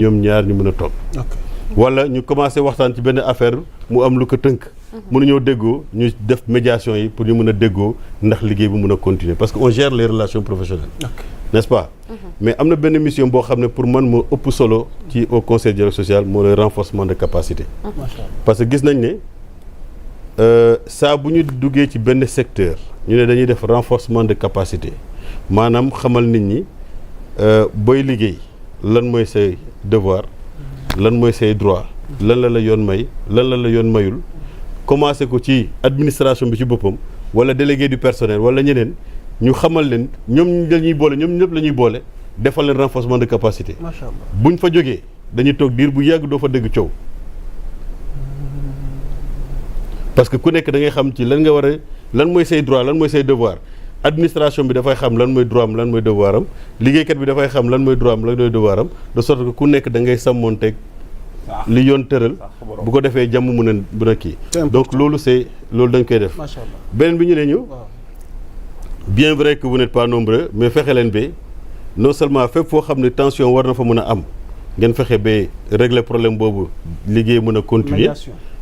ñoom ñaar ñu mën a toog. wala ñu commencé waxtaan ci benn affaire mu am lu ko tënk. mënuñoo déggoo ñu def médiation yi pour ñu mën a déggoo ndax liggéey bu mën a continuer parce que on gère les relations professionnelles. n'est-ce pas. mais am na benn mission boo xam ne pour man moo ëpp solo ci au conseil dialogue social moo le renforcement de capacité. parce que gis nañ ne saa bu ñu duggee ci benn secteur ñu ne dañuy def renforcement de capacité maanaam xamal nit ñi booy liggéey lan mooy say devoir lan mooy say droit lan la yoon may lan la yoon mayul commencé ko ci administration bi ci boppam wala délégué du personnel wala ñeneen ñu xamal leen ñoom lañuy boole ñoom ñëpp la ñuy boole defal leen renforcement de capacité. Macha Allah. Buñ fa jógee dañuy toog diir bu yàgg doo fa dégg coow parce que ku nekk da ngay xam ci lan nga war a lan mooy say droit lan mooy say devoir administration bi dafay xam lan mooy droit am lan mooy devoir am liggéeykat bi dafay xam lan mooy droit am lan mooy devoir am de sorte que ku nekk da ngay sàmmonteeg li yoon tëral bu ko defee jàmm mën a kii donc loolu loolu dañ koy def beneen bi ñu ne ñu bien vrai que vous n'êtes pas nombreux mais fexe leen ba non seulement fépp foo xam ne tension war na fa mën a am ngeen fexe ba régler problème boobu liggéey mën a continuer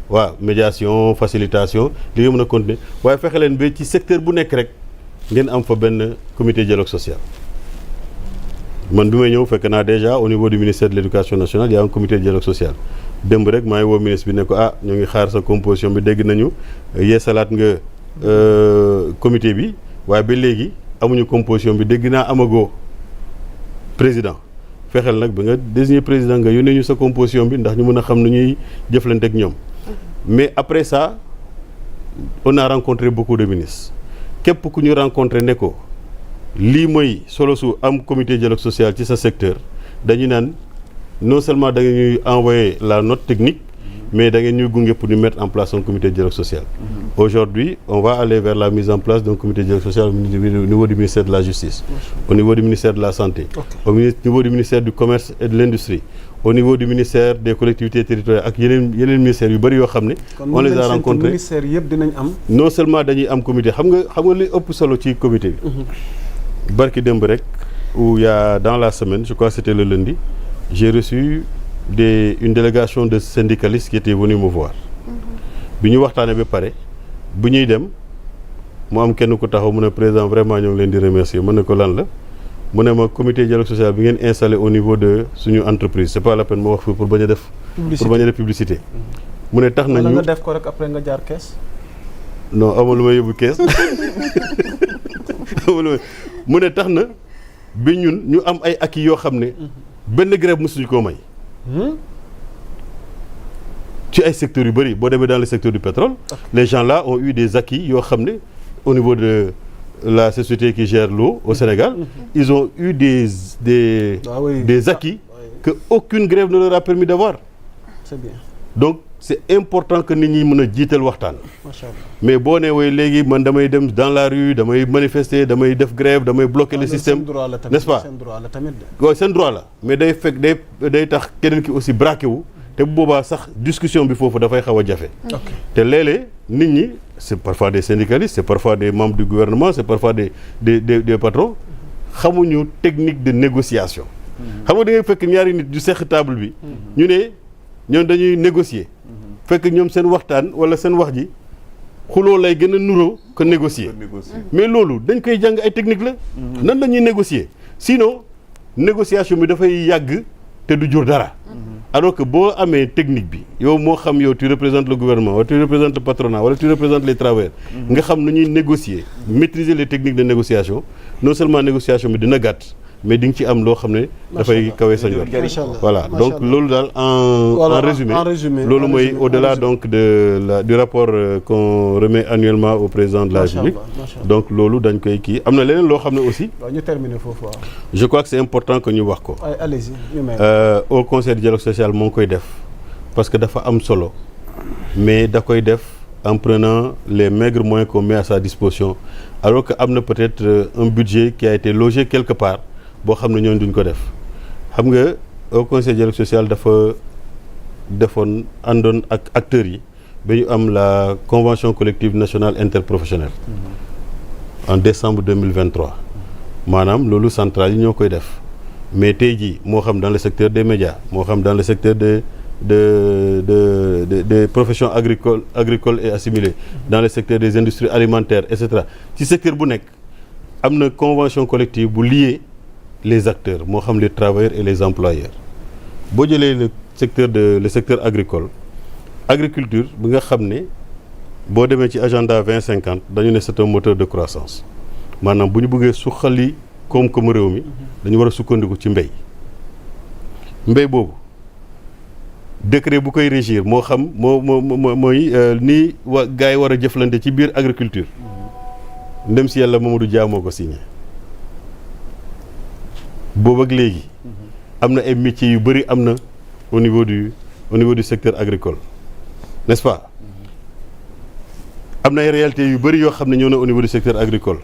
waaw médiation facilitation liggéey mën a continuer waaye fexe leen ba ci secteur bu nekk rek ngeen am fa benn comité dialogue social man bi may ñëw fekk naa déjà au niveau du ministère de l'éducation nationale il y a un comité de dialogue social démb rek maa ngi woo ministre bi ne ko ñu ngi xaar sa composition bi dégg nañu yeesalaat nga comité bi waaye ba léegi amuñu composition bi dégg naa amagoo président fexeel nag ba nga désigner président nga yónnee ñu sa composition bi ndax ñu mën a xam nu ñuy jëflante ak ñoom mais après ça on a rencontré beaucoup de ministres képp ku ñu rencontré ne ko lii mooy solo su am comité dialogue social ci sa secteur dañu naan non seulement da ngeen ñuy envoyer la note technique mais da ngeen ñuy gunge pour ñu mettre en place un comité dialogue social. Aujourd'hui on va aller vers la mise en place d'un comité dialogue social au niveau du ministère de la justice, au niveau du ministère de la santé, au niveau du ministère du commerce et de l'industrie, au niveau du ministère des collectivités territoriales ak yeneen ministères yu bëri yoo xam ne on les a rencontrés ministère yëpp dinañ am non seulement dañuy am comité xam nga li ëpp solo ci comité bi barki démb rek où il y a dans la semaine je crois que c'était le lundi j'ai reçu une délégation de syndicalistes qui étaient venus me voir bi ñu waxtaanee ba pare bu ñuy dem mu am kenn ku taxaw mu ne président vraiment ñoo ngi leen di remercier mu ne ko lan la mu ne ma comité dialogue social bi ngeen installé au niveau de suñu entreprise c'est pas la peine ma wax fi pour bañ a def publicité mu ne tax nañu nga def ko rek après nga jaar kees non amul lu may yóbbu kees mu ne tax na bi ñun ñu am ay acquis yoo xam ne benn grève mësuñu koo may ci ay secteurs yu bëri boo demee dans le secteur du pétrole les gens là ont eu des acquis yoo xam ne au niveau de la société qui gère l'eau au Sénégal ils ont eu des acquis que aucune grève ne leur a permis d'avoir. C'est bien. Donc c'est important que nit ñi mën a jiital waxtaan mais boo nee way léegi man damay dem dans la rue damay manifester damay def grève damay bloquer le système n'est-ce pas waaw seen droit la mais day fekk day tax keneen ki aussi braqué wu te bu boobaa sax discussion bi foofu dafay xaw a jafe te léeg-léeg nit ñi c'est parfois des syndicalistes c'est parfois des membres du gouvernement c'est parfois des patrons xamuñu technique de négociation xam nga da ngay fekk ñaari nit du seq table bi ñu ne ñoom dañuy négocier fekk ñoom seen waxtaan wala seen wax ji xuloo lay gën a nuroo que négocier mais loolu dañ koy jàng ay technique la nan la ñuy négocier sinon négociation bi dafay yàgg te du jur dara alors que boo amee technique bi yow moo xam yow tu représentes le gouvernement wala tu représentes le patronat wala tu représentes les travailleurs nga xam nu ñuy négocier maîtriser les techniques de négociation non seulement négociation bi dina gàtt mais di nga ci am loo xam ne dafay kawe sa njort voilà donc loolu daal en résumé loolu mooy au-delà donc du rapport qu'on remet annuellement au président de la République donc loolu dañ koy kii am na leneen loo xam ne aussi ñu terminer foofu je crois que c'est important que ñu wax ko allez-y au conseil du dialogue social moo ngi koy def parce que dafa am solo mais da koy def en prenant les maigres moyens qu'on met à sa disposition alors que am na peut-être un budget qui a été logé quelque part boo xam ne ñooñu duñ ko def xam nga au conseil dialogue social dafa defoon àndoon ak acteurs yi ba ñu am la convention collective nationale interprofessionnelle en décembre 2023 maanaam loolu centrale yi ñoo koy def mais tey jii moo xam dans le secteur des médias moo xam dans le secteur des professions agricoles et assimilées dans le secteur des industries alimentaires et cetera ci secteur bu nekk am na convention collective bu lier les acteurs moo xam les travailleurs et les employeurs boo jëlee le secteur agricole agriculture bi nga xam ne boo demee ci agenda 2050 dañu ne c'est un moteur de croissance maanaam bu ñu bëggee suqali koom-koomu réew mi dañu war a sukkandiku ci mbéy boobu décret bu koy régir moo xam mooy nii gars yi war a jëflante ci biir agriculture ndem si yàlla Mamadou Dia moo ko signé boobu ak léegi am na ay métiers yu bëri am na au niveau du secteur agricole n'est-ce pas am na ay réalités yu bëri yoo xam ne ñoo na au niveau du secteur agricole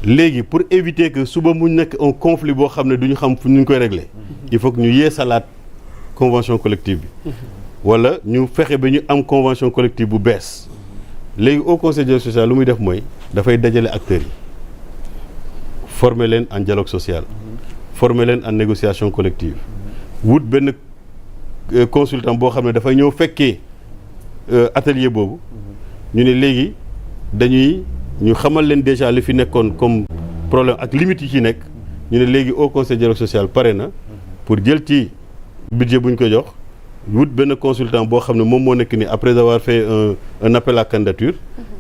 léegi pour éviter que suba mu nekk un conflit boo xam ne du ñu xam fu ñu koy régler il faut que ñu yeesalaat convention collective bi wala ñu fexe ba ñu am convention collective bu bees léegi au conseil dialogue social lu muy def mooy dafay dajale acteurs yi former leen en dialogue social former leen en négociation collective wut benn consultant boo xam ne dafay ñëw fekkee atelier boobu ñu ne léegi ñu xamal leen déjà li fi nekkoon comme problème ak limites yi ci nekk ñu ne léegi au conseil dialogue social pare na pour jël ci budget bu ñu ko jox wut benn consultant boo xam ne moom moo nekk ni après avoir fait un appel à candidature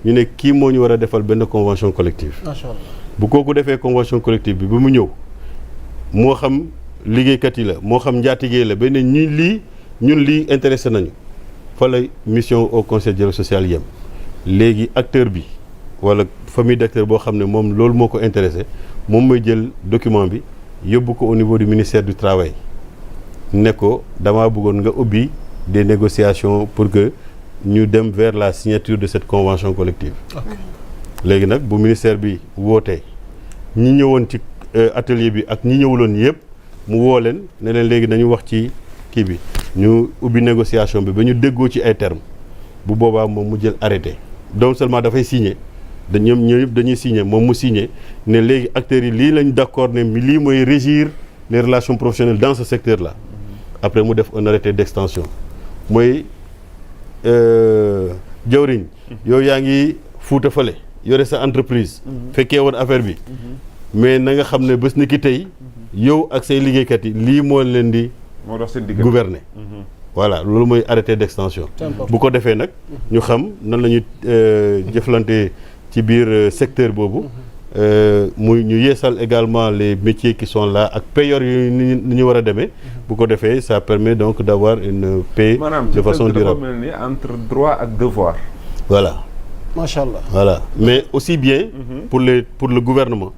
ñu ne kii moo ñu war a defal benn convention collective. Macha Allah. Bu kooku defee convention collective bi ba mu ñëw moo xam liggéeykat yi la moo xam njaatigee la benn ñun lii intéressé nañu fa la mission au conseil dialogue social yem léegi acteur bi wala famille d'acteurs boo xam ne moom loolu moo ko intéressé moom mooy jël document bi yóbbu ko au niveau du ministère du travail ne ko damaa bëggoon nga ubbi des négociations pour que ñu dem vers la signature de cette convention collective. Léegi nag bu ministère bi wootee ñi ñëwoon ci atelier bi ak ñi ñëwuloon yëpp mu woo leen ne leen léegi dañu wax ci kii bi ñu ubbi négociation bi ba ñu déggoo ci ay termes bu boobaa moom mu jël arrêté donc seulement dafay signer ñoom ñëpp dañuy signer moom mu signer ne léegi acteurs yi lii lañ d'accord ne lii mooy régir les relations professionnelles dans ce secteur là après mu def un arrêté d'extension mooy jawriñ yow yaa ngi Fuuta fële yore sa entreprise fekkee woon affaire bi mais na nga xam ne bés ni ki tey yow ak say liggéeykat yi lii moo leen di gouverner voilà loolu mooy arrêté d'extension bu ko defee nag ñu xam nan la ñuy jëflante ci biir secteur boobu muy ñu yeesal également les métiers qui sont là ak payeurs yu ni ñu war a demee bu ko defee ça permet donc d'avoir une paix de façon durable maanaam ni entre droit ak devoir voilà Macha Allah. Voilà, mais aussi bien pour le gouvernement,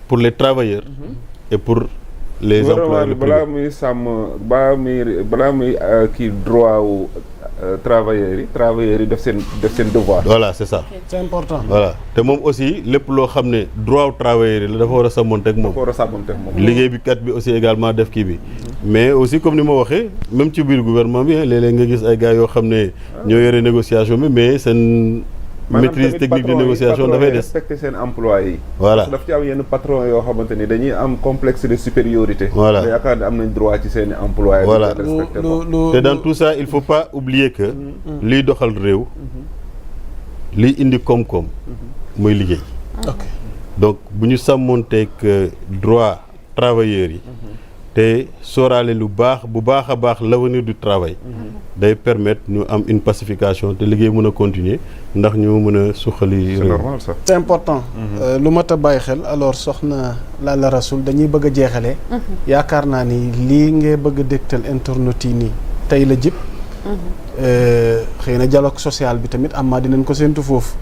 pour les travailleurs et pour les employés. balaa muy sàmm balaa muy kii droit wu travailleurs yi def seen devoir. Voilà, c'est ça. C'est important. Voilà te moom aussi lépp loo xam ne droit wu travailleurs yi la dafa war a sàmmonteeg moom. dafa war a sàmmonteeg moom. liggéey bi kat bi aussi également def kii bi. mais aussi comme ni ma waxee même ci biir gouvernement bi léeg-léeg nga gis ay gars yoo xam ne ñoo yore négociation bi mais seen. maîtrise technique de négociation dafay des respecter seen employés yi. Voilà. parce que daf ci am yenn patron yoo xamante ni dañuy am complexe de supériorité. Voilà. te yaakaar ne am nañ droit ci seen employés. Voilà. te dans tout ça il faut pas oublier que liy doxal réew liy indi koom-koom mooy liggéey. donc bu ñu sàmmoonteeg droit travailleurs yi te sóoraale bu baax a baax l'avenir du travail day permettre ñu am une pacification te liggéey mën a continuer ndax ñu mën a suqali. c'est normal ça. C'est important. lu mat a bàyyi xel alors soxna Lalla Rassoul dañuy bëgg a jeexalee. yaakaar naa ni lii ngay bëgg a dégtal internautes yi nii tey la jib. xëy na dialogue social bi tamit am dinañ ko séntu foofu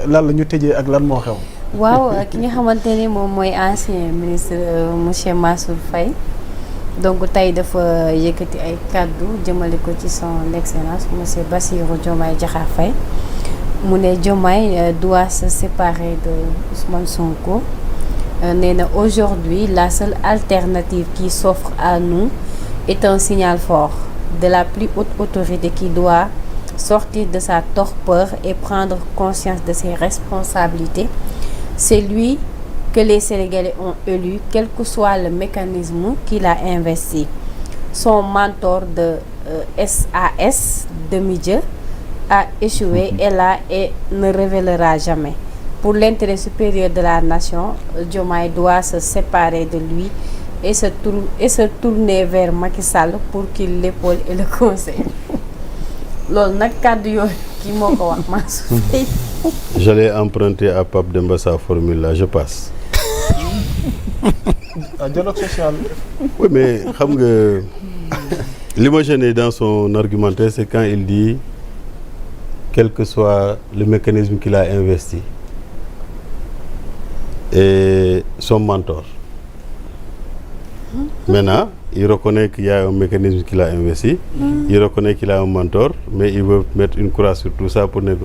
lan la ñu tëjee ak lan moo xew. waaw ki nga xamante ni moom mooy ancien ministre monsieur Mansour Faye donc tey dafa yëkkati ay kàddu jëmale ko ci son excellence monsieur Bassirou Diomaye Diakhar Faye mu ne Diomaye doit se séparer de Ousmane Sonko nee na aujourd'hui la seule alternative qui s'offre à nous est un signal fort de la plus haute autorité qui doit sortir de sa torpeur et prendre conscience de ses responsabilités. C'est lui que les Sénégalais ont élu, quel que soit le mécanisme qu'il a investi. Son mentor de SAS, demi-dieu, a échoué, est là et ne révélera jamais. Pour l'intérêt supérieur de la nation, Diomaye doit se séparer de lui et se tourner vers Macky Sall pour qu'il l'épaule et le conseille. loolu nag kàddu yooyu kii moo ko wax Mansour Faye. J'allais emprunter à Pape Demba sa formule là, je passe. Dialogue social. Oui, mais xam nga li ma gêné dans son argumentaire, c'est quand il dit quel que soit le mécanisme qu'il a investi et son mentor. Maintenant, il reconnaît qu'il y a un mécanisme qu'il a investi, il reconnaît qu'il a un mentor, mais il veut mettre une croix sur tout ça pour ne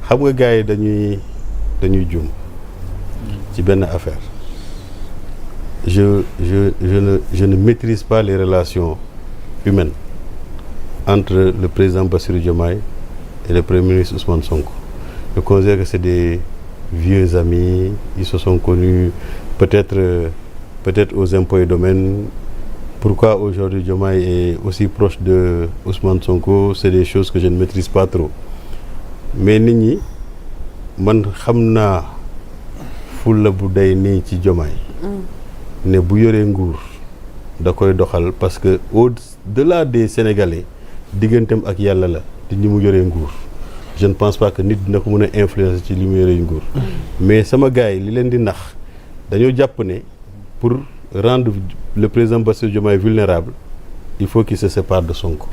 xam nga gars yi dañuy juum ci benn affaire. Je ne maîtrise pas les relations humaines entre le président Bassirou Diomaye et le premier ministre Ousmane Sonko. Je considère que c'est des vieux amis, ils se sont connus peut-être aux impôts et domaines. Pourquoi aujourd'hui Diomaye est aussi proche de Ousmane Sonko, c'est des choses que je ne maîtrise pas trop. Mais nit ñi man xam naa fulla bu day nii ci Diomaye ne bu yoree nguur da koy doxal parce que au-delà des Sénégalais digganteem ak yàlla la te ñi mu yoree nguur. Je ne pense pas que nit dina ko mën a influencer ci li mu yoree nguur. Mais sama gars yi li leen di nax dañoo jàpp ne pour rendre le président Bassirou Diomaye vulnérable, il faut qu'il se sépare de Sonko.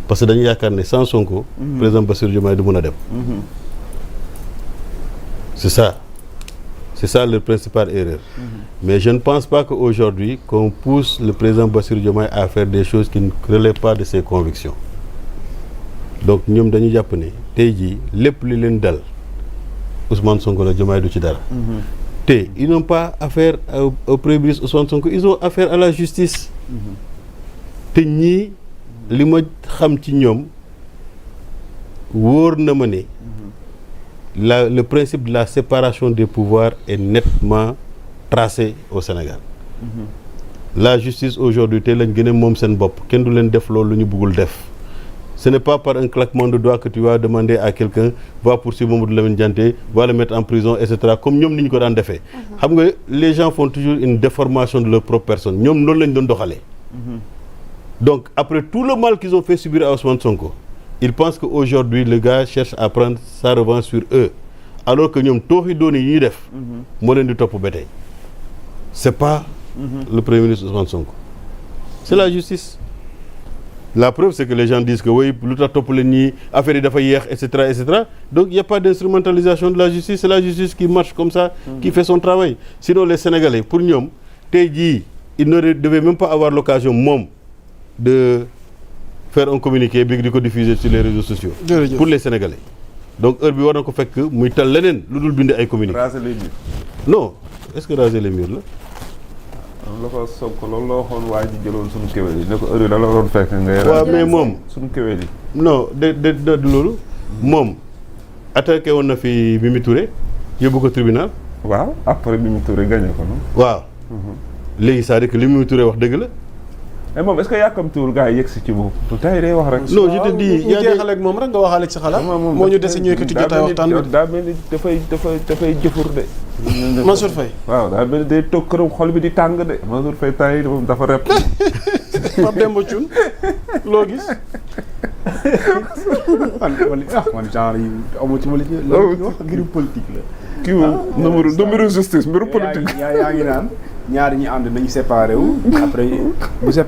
Parce que dañu yaakaar ne sans Sonko, président Bassirou Diomaye du mën a dem. C'est ça leur principale erreur. Mais je ne pense pas qu'aujourd'hui qu'on pousse le président Bassirou Diomaye à faire des choses qui ne relèvent pas de ses convictions. Donc ñoom dañu jàpp ne tey jii lépp li leen dal Ousmane Sonko la Diomaye du ci dara. te ils n'ont pas affaire au premier ministre Ousmane Sonko, ils ont affaire à la justice. te ñii li ma xam ci ñoom wóor na ma ne le principe de la séparation des pouvoirs est nettement tracé au Sénégal. La justice aujourd'hui tey lañ gën a moom seen bopp kenn du leen def loolu lu ñu bëggul def. Ce n'est pas par un claquement de doigts que tu vas demander à quelqu'un va poursuivre Mamadou Lamine Dianté, va le mettre en prison, etc. Comme ñoom ni ñu ko daan defee. xam nga les gens font toujours une déformation de leur propre personne ñoom noonu lañ doon doxalee. Donc après tout le mal qu'ils ont fait subir à Ousmane Sonko, ils pensent qu'aujourd'hui le gars cherche à prendre sa revanche sur eux, alors que ñoom tooxi dooni yi ñuy def. moo leen di topp ba tey. C'est pas le premier ministre Ousmane Sonko, c'est la justice. La preuve, c'est que les gens disent que oui, lu tax topp leen ñii affaire yi dafa yéex, etc., etc. Donc il n'y a pas d'instrumentalisation de la justice, c'est la justice qui marche comme ça, qui fait son travail. Sinon les Sénégalais, pour ñoom tey jii ils ne devaient même pas avoir l'occasion moom de faire un communiqué bi di ko diffuser sur les réseaux sociaux. Pour les Sénégalais. Donc heure bi war na ko fekk muy tal leneen lu dul bind ay communiqué. Raser les murs. Non, est-ce que raser les murs la. la ko Sonko loolu la waxoon waa ji jëloon suñu kéwél yi ne ko heure yi da la doon fekk ngay. waaw mais moom suñu kéwél yi. non de loolu moom attaqué woon na fi Mimi Touré yóbbu ko tribunal. waaw après Mimi Touré gagné ko noonu. waaw. léegi c'est-à-dire que li Mimi Touré wax dëgg la. mais moom est-ce que yàkkamtuwul gars yi yegg si ci boobu. tey day wax rek. non je te dis ñu jeexale ak moom rek nga waxaale ci xalaat. moo ñu dese ñu yëkkati jotaay waxtaan bi. daa mel ni dafay jëfur de. Mansour Faye. waaw daa mel ni day toog këram xol bi di tàng de Mansour Faye temps yi moom dafa rep. Pape Demba Thioune loo gis. man genre yi amu ci ma li ñu wax mbiru politique la. kii moom mbiru justice mbiru politique. yaa ngi naan ñaari ñi ànd nañu séparé wu. après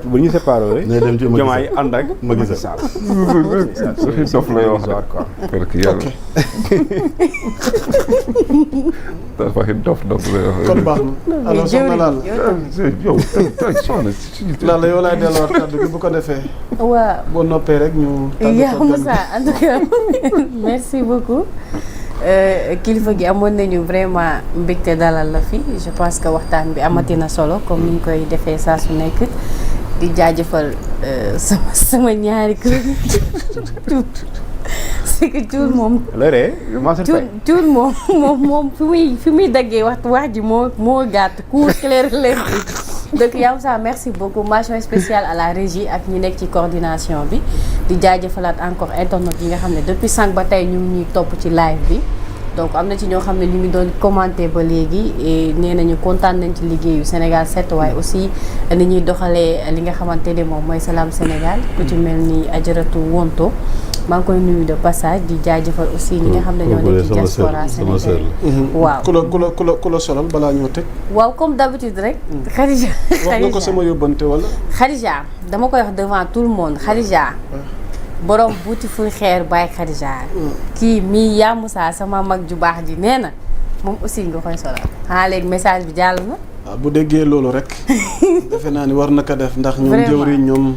bu ñu séparé wu rek. day dem ci Diomaye ànd ak Macky Macky Sall. Sall. dof lay wax rek quoi. parce que yàlla. dafa dof lay wax. kon baax na alors soxna Lalla. yow tey soxna si. Lalla yow laay delluwaat kàddu gi bu ko defee. waaw. boo noppee rek ñu. yaa Moussa en tout cas merci beaucoup. kilifa gi amoon nañu vraiment mbégte dalal la fi je pense que waxtaan bi amati na solo comme ni ñu koy defee saa su nekk di jaajëfal sama ñaari kër parce que Thioune moom. lëree Mansour Faye. Thioune moom fi muy daggee wax ji moo gàtt court clair limpide. donc yow ça merci beaucoup mention spéciale à la régie ak ñi nekk ci coordination bi di jaajëfalaat encore internet yi nga xam ne depuis sànq ba tey ñu ngi ñuy topp ci live bi. donc am na ci ñoo xam ne ñu ngi doon commenter ba léegi et nee nañu kontaan nañ ci liggéeyu Sénégal 7 waaye aussi ni ñuy doxalee li nga xamante ne moom mooy Salam Sénégal ku ci mel ni Ajaratu Wonto maa ngi koy nuyu de passage di jaajëfal aussi ñi nga xam ne ñoo nekk ci diaspora Sénégal waaw ku la solal balaa ñoo teg. waaw comme d'habitude rek. Khadija wax nga ko sama yóbbante wala. Khadija dama koy wax devant tout le monde Khadija. borom buuti fuy xeer bàyyi Khadija. kii mii yaa Moussa sama mag ju baax ji nee na moom aussi nga koy solal xanaa léegi message bi jàll na. waaw bu déggee loolu rek defe naa ni war na ko def ndax ñoom jëwriñ ñoom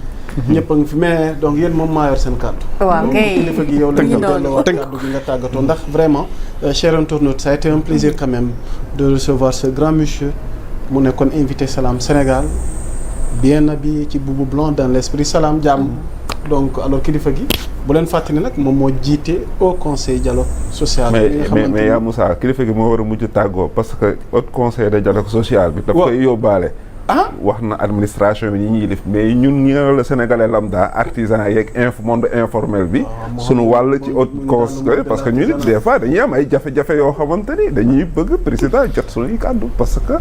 ñëpp a ngi fi mais donc yéen moom maa yor seen kàddu. waaw kay kilifa gi yow la ñu delloo kàddu gi nga tàggatoo ndax vraiment cher internaute ça a été un plaisir quand même de recevoir ce grand monsieur mu nekkoon invité Salam Sénégal bien habillé ci boubou blanc dans l'esprit Salam jàmm. donc alors kilifa gi bu leen fàttali nag moom moo jiite au conseil dialogue social. mais yaa Moussa kilifa gi moo war a mujj tàggoo parce que au conseil de dialogue social bi. daf koy yóbbaale. wax na administration bi ñi ñuy def mais ñun ñi nga la sénégalais lambda artisan yeeg monde informel bi. sunu wàll ci haut conseil parce que ñu nit des fois dañuy am ay jafe-jafe yoo xamante ni dañuy bëgg président jot suñuy kàddu parce que.